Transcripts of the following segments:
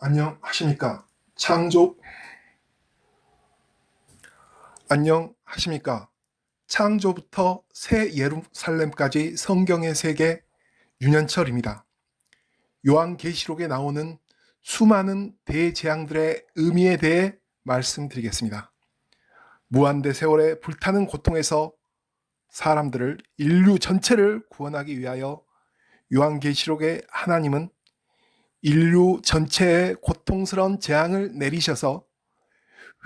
안녕하십니까. 안녕하십니까. 창조부터 새 예루살렘까지 성경의 세계 윤현철입니다. 요한계시록에 나오는 수많은 대재앙들의 의미에 대해 말씀드리겠습니다. 무한대 세월의 불타는 고통에서 사람들을, 인류 전체를 구원하기 위하여 요한계시록의 하나님은 인류 전체에 고통스러운 재앙을 내리셔서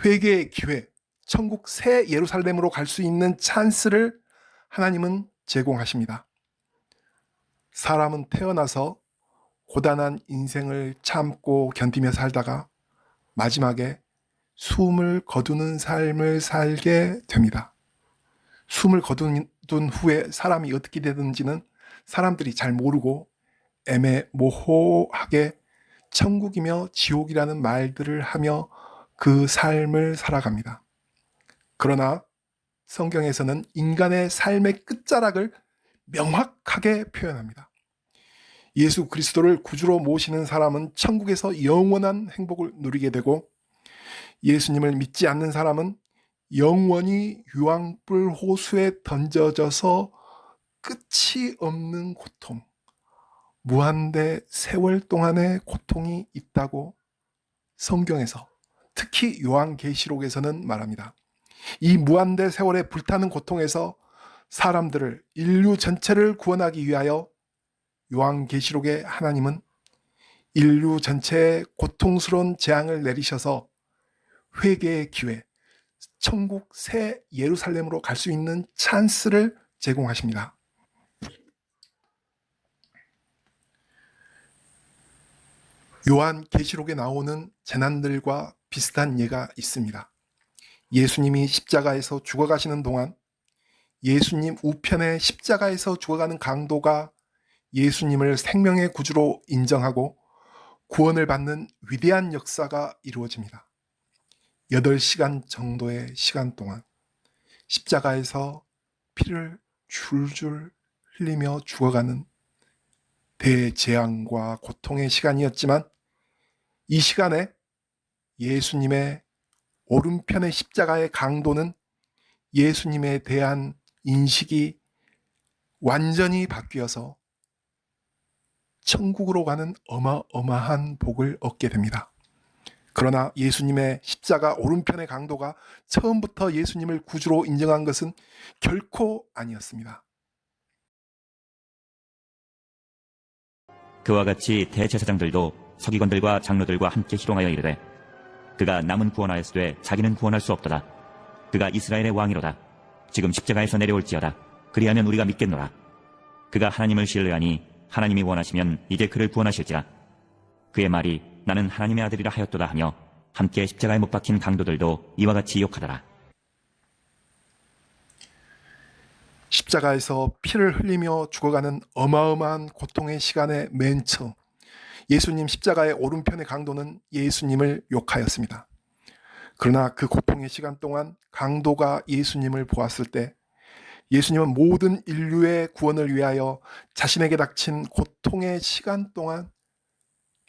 회개의 기회, 천국 새 예루살렘으로 갈 수 있는 찬스를 하나님은 제공하십니다. 사람은 태어나서 고단한 인생을 참고 견디며 살다가 마지막에 숨을 거두는 삶을 살게 됩니다. 숨을 거둔 후에 사람이 어떻게 되는지는 사람들이 잘 모르고 애매모호하게 천국이며 지옥이라는 말들을 하며 그 삶을 살아갑니다. 그러나 성경에서는 인간의 삶의 끝자락을 명확하게 표현합니다. 예수 그리스도를 구주로 모시는 사람은 천국에서 영원한 행복을 누리게 되고, 예수님을 믿지 않는 사람은 영원히 유황불 호수에 던져져서 끝이 없는 고통, 무한대 세월 동안의 고통이 있다고 성경에서, 특히 요한계시록에서는 말합니다. 이 무한대 세월의 불타는 고통에서 사람들을, 인류 전체를 구원하기 위하여 요한계시록의 하나님은 인류 전체에 고통스러운 재앙을 내리셔서 회개의 기회, 천국 새 예루살렘으로 갈 수 있는 찬스를 제공하십니다. 요한계시록에 나오는 재난들과 비슷한 예가 있습니다. 예수님이 십자가에서 죽어가시는 동안 예수님 우편에 십자가에서 죽어가는 강도가 예수님을 생명의 구주로 인정하고 구원을 받는 위대한 역사가 이루어집니다. 8시간 정도의 시간 동안 십자가에서 피를 줄줄 흘리며 죽어가는 대재앙과 고통의 시간이었지만, 이 시간에 예수님의 오른편의 십자가의 강도는 예수님에 대한 인식이 완전히 바뀌어서 천국으로 가는 어마어마한 복을 얻게 됩니다. 그러나 예수님의 십자가 오른편의 강도가 처음부터 예수님을 구주로 인정한 것은 결코 아니었습니다. 그와 같이 대제사장들도 서기관들과 장로들과 함께 희롱하여 이르되, 그가 남은 구원하였으되 자기는 구원할 수 없도다. 그가 이스라엘의 왕이로다. 지금 십자가에서 내려올지어다. 그리하면 우리가 믿겠노라. 그가 하나님을 신뢰하니 하나님이 원하시면 이제 그를 구원하실지라. 그의 말이 나는 하나님의 아들이라 하였도다 하며 함께 십자가에 못 박힌 강도들도 이와 같이 욕하더라. 십자가에서 피를 흘리며 죽어가는 어마어마한 고통의 시간의 맨 처음, 예수님 십자가의 오른편의 강도는 예수님을 욕하였습니다. 그러나 그 고통의 시간 동안 강도가 예수님을 보았을 때 예수님은 모든 인류의 구원을 위하여 자신에게 닥친 고통의 시간 동안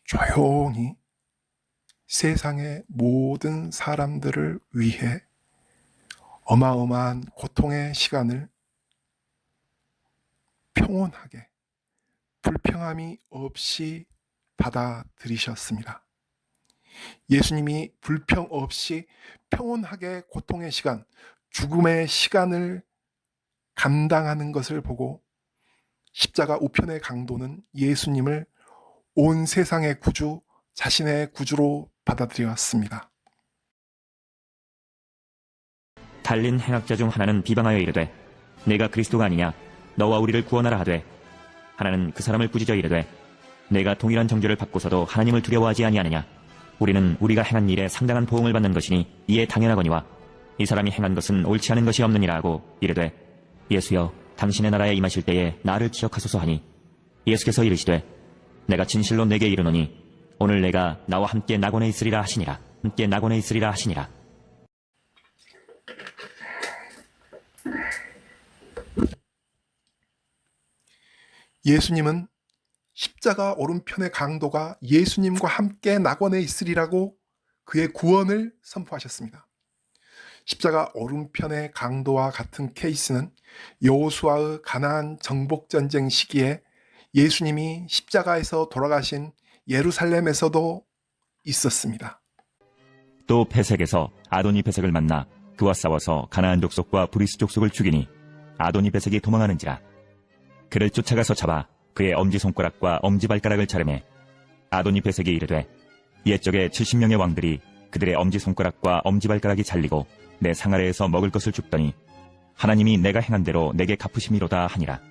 조용히 세상의 모든 사람들을 위해 어마어마한 고통의 시간을 평온하게, 불평함이 없이 받아들이셨습니다. 예수님이 불평 없이 평온하게 고통의 시간, 죽음의 시간을 감당하는 것을 보고 십자가 우편의 강도는 예수님을 온 세상의 구주, 자신의 구주로 받아들였습니다. 달린 행악자 중 하나는 비방하여 이르되, 내가 그리스도가 아니냐? 너와 우리를 구원하라 하되, 하나는 그 사람을 꾸짖어 이르되, 내가 동일한 정죄를 받고서도 하나님을 두려워하지 아니하느냐? 우리는 우리가 행한 일에 상당한 보응을 받는 것이니 이에 당연하거니와 이 사람이 행한 것은 옳지 않은 것이 없느니라 하고 이르되, 예수여 당신의 나라에 임하실 때에 나를 기억하소서 하니, 예수께서 이르시되, 내가 진실로 내게 이르노니 오늘 내가 나와 함께 낙원에 있으리라 하시니라. 함께 낙원에 있으리라 하시니라. 예수님은 십자가 오른편의 강도가 예수님과 함께 낙원에 있으리라고 그의 구원을 선포하셨습니다. 십자가 오른편의 강도와 같은 케이스는 여호수아의 가나안 정복 전쟁 시기에 예수님이 십자가에서 돌아가신 예루살렘에서도 있었습니다. 또 베색에서 아도니 베색을 만나 그와 싸워서 가나안 족속과 브리스 족속을 죽이니 아도니 베색이 도망하는지라. 그를 쫓아가서 잡아 그의 엄지손가락과 엄지발가락을 자르매 아도니 베색이 이르되 옛적에 70명의 왕들이 그들의 엄지손가락과 엄지발가락이 잘리고 내 상아래에서 먹을 것을 줍더니 하나님이 내가 행한 대로 내게 갚으심이로다 하니라.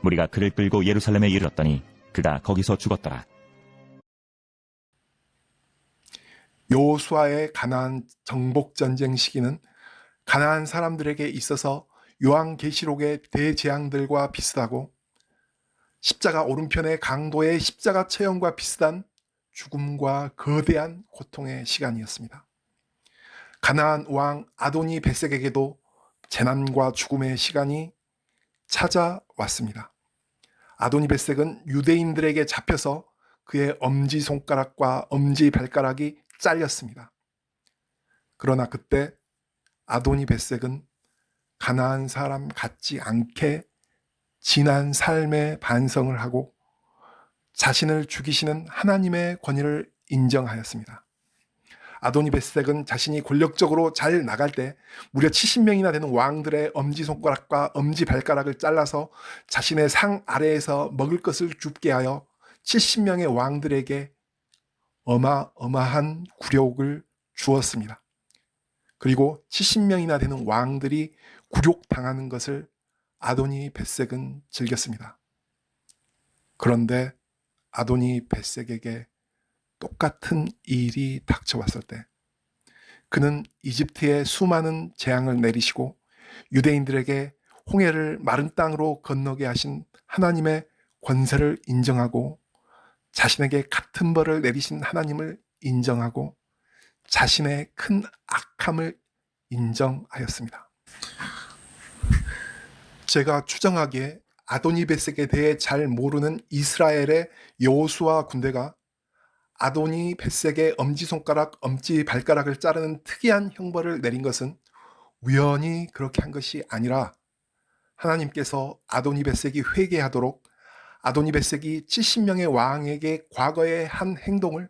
무리가 그를 끌고 예루살렘에 이르렀더니 그가 거기서 죽었더라. 여호수아의 가나안 정복 전쟁 시기는 가나안 사람들에게 있어서 요한계시록의 대재앙들과 비슷하고 십자가 오른편의 강도의 십자가 처형과 비슷한 죽음과 거대한 고통의 시간이었습니다. 가나안 왕 아도니 베색에게도 재난과 죽음의 시간이 찾아왔습니다. 아도니 베색은 유대인들에게 잡혀서 그의 엄지손가락과 엄지발가락이 잘렸습니다. 그러나 그때 아도니 베색은 가나안 사람 같지 않게 지난 삶의 반성을 하고 자신을 죽이시는 하나님의 권위를 인정하였습니다. 아도니 베색은 자신이 권력적으로 잘 나갈 때 무려 70명이나 되는 왕들의 엄지손가락과 엄지발가락을 잘라서 자신의 상 아래에서 먹을 것을 줍게 하여 70명의 왕들에게 어마어마한 굴욕을 주었습니다. 그리고 70명이나 되는 왕들이 굴욕당하는 것을 아도니 베색은 즐겼습니다. 그런데 아도니 베색에게 똑같은 일이 닥쳐왔을 때 그는 이집트에 수많은 재앙을 내리시고 유대인들에게 홍해를 마른 땅으로 건너게 하신 하나님의 권세를 인정하고 자신에게 같은 벌을 내리신 하나님을 인정하고 자신의 큰 악함을 인정하였습니다. 제가 추정하기에 아도니 베색에 대해 잘 모르는 이스라엘의 여호수아 군대가 아도니 베색의 엄지손가락, 엄지발가락을 자르는 특이한 형벌을 내린 것은 우연히 그렇게 한 것이 아니라 하나님께서 아도니 베색이 회개하도록 아도니 베색이 70명의 왕에게 과거에 한 행동을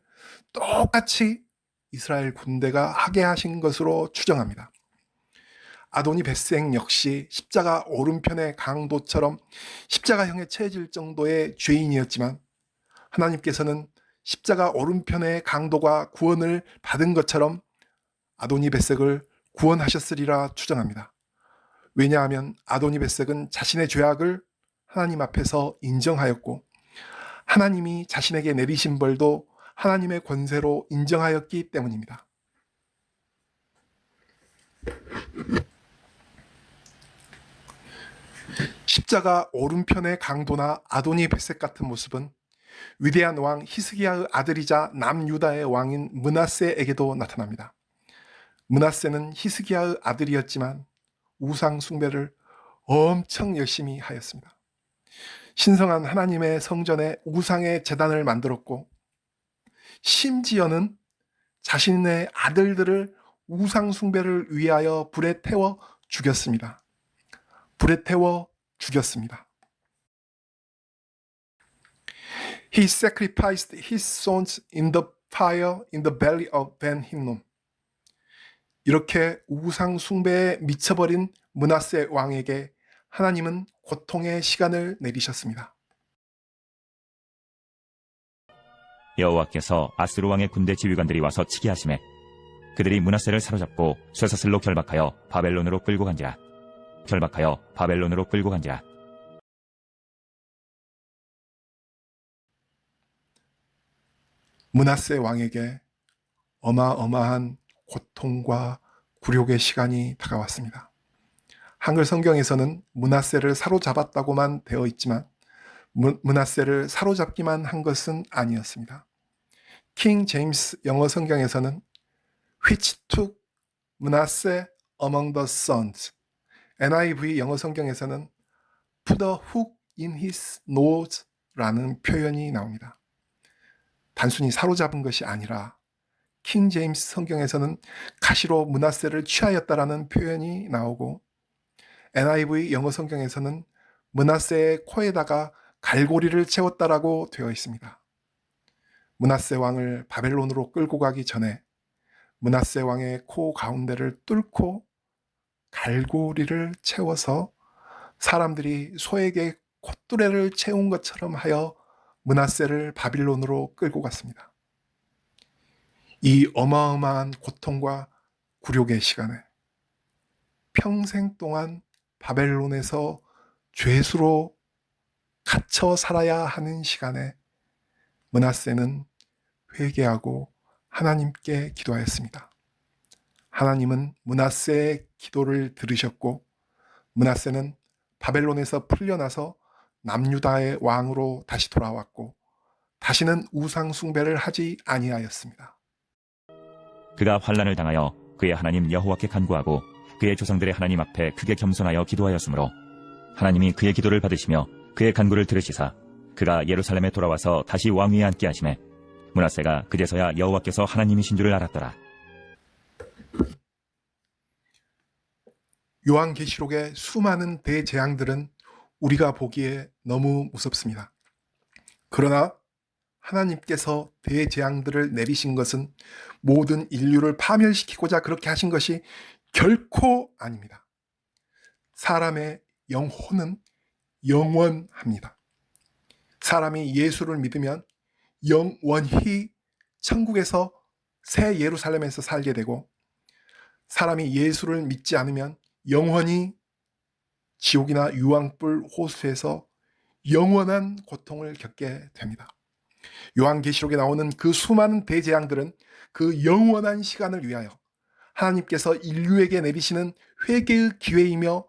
똑같이 이스라엘 군대가 하게 하신 것으로 추정합니다. 아도니 베색 역시 십자가 오른편의 강도처럼 십자가형에 처해질 정도의 죄인이었지만 하나님께서는 십자가 오른편의 강도가 구원을 받은 것처럼 아도니 베색을 구원하셨으리라 추정합니다. 왜냐하면 아도니 베색은 자신의 죄악을 하나님 앞에서 인정하였고 하나님이 자신에게 내리신 벌도 하나님의 권세로 인정하였기 때문입니다. 십자가 오른편의 강도나 아도니 베색 같은 모습은 위대한 왕 히스기야의 아들이자 남유다의 왕인 므낫세에게도 나타납니다. 므낫세는 히스기야의 아들이었지만 우상 숭배를 엄청 열심히 하였습니다. 신성한 하나님의 성전에 우상의 제단을 만들었고 심지어는 자신의 아들들을 우상 숭배를 위하여 불에 태워 죽였습니다. 불에 태워 죽였습니다. He sacrificed his sons in the fire in the belly of Ben Hinnom. 이렇게 우상 숭배에 미쳐버린 므낫세 왕에게 하나님은 고통의 시간을 내리셨습니다. 여호와께서 아스루 왕의 군대 지휘관들이 와서 치게 하심에 그들이 므낫세를 사로잡고 쇠사슬로 결박하여 바벨론으로 끌고 간지라. 므낫세 왕에게 어마어마한 고통과 굴욕의 시간이 다가왔습니다. 한글 성경에서는 므낫세를 사로잡았다고만 되어 있지만 므낫세를 사로잡기만 한 것은 아니었습니다. 킹 제임스 영어 성경에서는 which took Manasseh among the sons, NIV 영어 성경에서는 put a hook in his nose 라는 표현이 나옵니다. 단순히 사로잡은 것이 아니라 킹 제임스 성경에서는 가시로 므낫세를 취하였다라는 표현이 나오고 NIV 영어 성경에서는 므낫세의 코에다가 갈고리를 채웠다라고 되어 있습니다. 므낫세 왕을 바벨론으로 끌고 가기 전에 므낫세 왕의 코 가운데를 뚫고 갈고리를 채워서 사람들이 소에게 콧뚜레를 채운 것처럼 하여 므낫세를 바빌론으로 끌고 갔습니다. 이 어마어마한 고통과 굴욕의 시간에 평생 동안 바벨론에서 죄수로 갇혀 살아야 하는 시간에 므낫세는 회개하고 하나님께 기도하였습니다. 하나님은 므낫세의 기도를 들으셨고 므낫세는 바벨론에서 풀려나서 남유다의 왕으로 다시 돌아왔고 다시는 우상 숭배를 하지 아니하였습니다. 그가 환난을 당하여 그의 하나님 여호와께 간구하고 그의 조상들의 하나님 앞에 크게 겸손하여 기도하였으므로 하나님이 그의 기도를 받으시며 그의 간구를 들으시사 그가 예루살렘에 돌아와서 다시 왕위에 앉게 하시매 므낫세가 그제서야 여호와께서 하나님이신 줄을 알았더라. 요한계시록의 수많은 대재앙들은 우리가 보기에 너무 무섭습니다. 그러나 하나님께서 대재앙들을 내리신 것은 모든 인류를 파멸시키고자 그렇게 하신 것이 결코 아닙니다. 사람의 영혼은 영원합니다. 사람이 예수를 믿으면 영원히 천국에서 새 예루살렘에서 살게 되고 사람이 예수를 믿지 않으면 영원히 지옥이나 유황불 호수에서 영원한 고통을 겪게 됩니다. 요한계시록에 나오는 그 수많은 대재앙들은 그 영원한 시간을 위하여 하나님께서 인류에게 내리시는 회개의 기회이며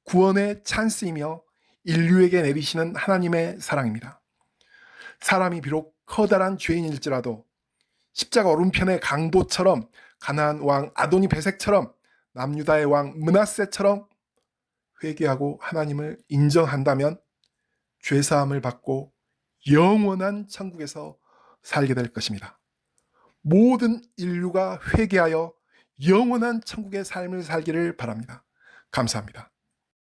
구원의 찬스이며 인류에게 내리시는 하나님의 사랑입니다. 사람이 비록 커다란 죄인일지라도 십자가 오른편의 강도처럼 가나안 왕 아도니 베색처럼 남유다의 왕 므낫세처럼 회개하고 하나님을 인정한다면 죄사함을 받고 영원한 천국에서 살게 될 것입니다. 모든 인류가 회개하여 영원한 천국의 삶을 살기를 바랍니다. 감사합니다.